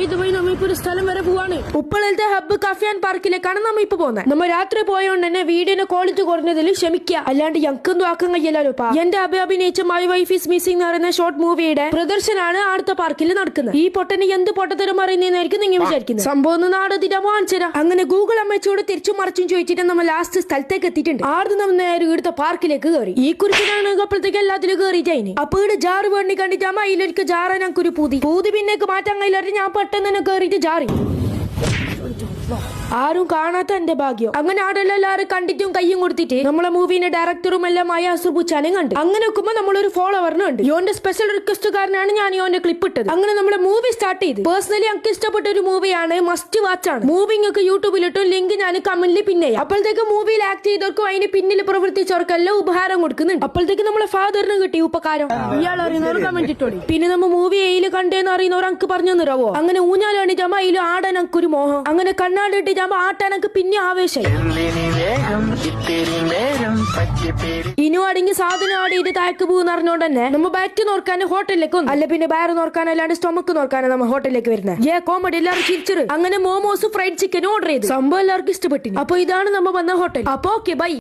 ഇതുവഴി നമ്മ ഇപ്പൊ ഒരു സ്ഥലം വരെ പോവാണ്. ഉപ്പളത്തെ ഹബ്ബ് കഫേ ആൻഡ് പാർക്കിലേക്കാണ് നമ്മ ഇപ്പൊ പോകുന്നത്. നമ്മ രാത്രി പോയോണ്ട് തന്നെ വീടിന്റെ ക്വാളിറ്റി കുറഞ്ഞതിൽ ക്ഷമിക്കുക, അല്ലാണ്ട് ഞങ്ങൾക്കൊന്നും ആക്കാൻ കഴിയല്ലോ. എന്റെ അഭിനയിച്ച മൈ വൈഫ് ഈസ് മിസ്സിംഗ് എന്ന് പറയുന്ന ഷോർട്ട് മൂവിയുടെ പ്രദർശനമാണ് അടുത്ത പാർക്കിൽ നടക്കുന്നത്. ഈ പൊട്ടന് എന്ത് പൊട്ടത്തരം അറിയുന്നതായിരിക്കും നിങ്ങൾ വിചാരിക്കുന്നത്. സംഭവം നാടത്തിട്ട് വാങ്ങിച്ചരാ. അങ്ങനെ ഗൂഗിൾ അമ്മച്ചോട് തിരിച്ചും മറിച്ചും ചോദിച്ചിട്ട് നമ്മൾ ലാസ്റ്റ് സ്ഥലത്തേക്ക് എത്തിയിട്ടുണ്ട്. ആദ്യം നമ്മൾ നേരെ ഇവിടുത്തെ പാർക്കിലേക്ക് കയറി. ഈ കുറിച്ചിട്ടാണ് അപ്പോഴത്തേക്ക് എല്ലാത്തിലും കയറിയിട്ടായിന്. അപ്പൊ ഇവിടെ ജാറ് വേണ്ടി കണ്ടിട്ടാകുമ്പോ അതിലൊരിക്കൽ ജാറ ഞങ്ങൾക്ക് ഒരു പൂതി പിന്നേക്ക് മാറ്റാൻ കഴിയില്ലായിട്ട് ഞാൻ പെട്ടെന്ന് തന്നെ കയറിയിട്ട് ജാറി. ആരും കാണാത്ത എന്റെ ഭാഗ്യം. അങ്ങനെ ആടെല്ലാം എല്ലാവരും കണ്ടിട്ടും കയ്യും കൊടുത്തിട്ട് നമ്മളെ മൂവിന്റെ ഡയറക്ടറും എല്ലാം സുബുച്ചാനും കണ്ടു. അങ്ങനെ നോക്കുമ്പോ നമ്മളൊരു ഫോളോവറിനും ഉണ്ട്. യോന്റെ സ്പെഷ്യൽ റിക്വസ്റ്റ് കാരനാണ് ഞാൻ യോന്റെ ക്ലിപ്പ് ഇട്ടത്. അങ്ങനെ നമ്മുടെ മൂവി സ്റ്റാർട്ട് ചെയ്ത്. പേഴ്സണലി എനിക്ക് ഇഷ്ടപ്പെട്ട ഒരു മൂവിയാണ്, മസ്റ്റ് വാച്ച് ആണ്. മൂവി ഒക്കെ യൂട്യൂബിലിട്ടും ലിങ്ക് ഞാൻ കമന്റിൽ പിന്നെ അപ്പോഴത്തേക്ക് മൂവിയിൽ ആക്ട് ചെയ്തവർക്കും അതിന് പിന്നിൽ പ്രവർത്തിച്ചവർക്കെല്ലാം ഉപഹാരം കൊടുക്കുന്നുണ്ട്. അപ്പോഴത്തേക്ക് നമ്മളെ ഫാദറിനും കിട്ടി ഉപകാരം. ഇയാൾ അറിയുന്നവർ കമന്റ് ഇട്ടോളി. പിന്നെ നമ്മ മൂവി എയിൽ കണ്ടേന്ന് അറിയുന്നവർ അങ്ക് പറഞ്ഞു തരാവോ. അങ്ങനെ ഊഞ്ഞാലാണിട്ടാകുമ്പോ അതിൽ ആടാൻ എനിക്കൊരു മോഹം. അങ്ങനെ കണ്ണാടിട്ട് ആട്ടാനൊക്കെ പിന്നെ ആവേശമായി. ഇനി അടങ്ങി സാധനം ആടിയിട്ട് താഴേക്ക് പോകുന്ന അറിഞ്ഞോണ്ട് തന്നെ നമ്മ ബാറ്റ് നോക്കാൻ ഹോട്ടലിലേക്ക് വന്നു. അല്ല പിന്നെ ബയർ നോക്കാൻ അല്ലാണ്ട് സ്റ്റൊമക്ക് നോക്കാനാണ് നമ്മ ഹോട്ടലിലേക്ക് വരുന്നത്. കോമഡി എല്ലാവരും ചിരിച്ചത്. അങ്ങനെ മോമോസ് ഫ്രൈഡ് ചിക്കൻ ഓർഡർ ചെയ്തു. സംഭവം എല്ലാവർക്കും ഇഷ്ടപ്പെട്ടു. അപ്പൊ ഇതാണ് നമ്മ വന്ന ഹോട്ടൽ. അപ്പൊ ഓക്കെ ബൈ.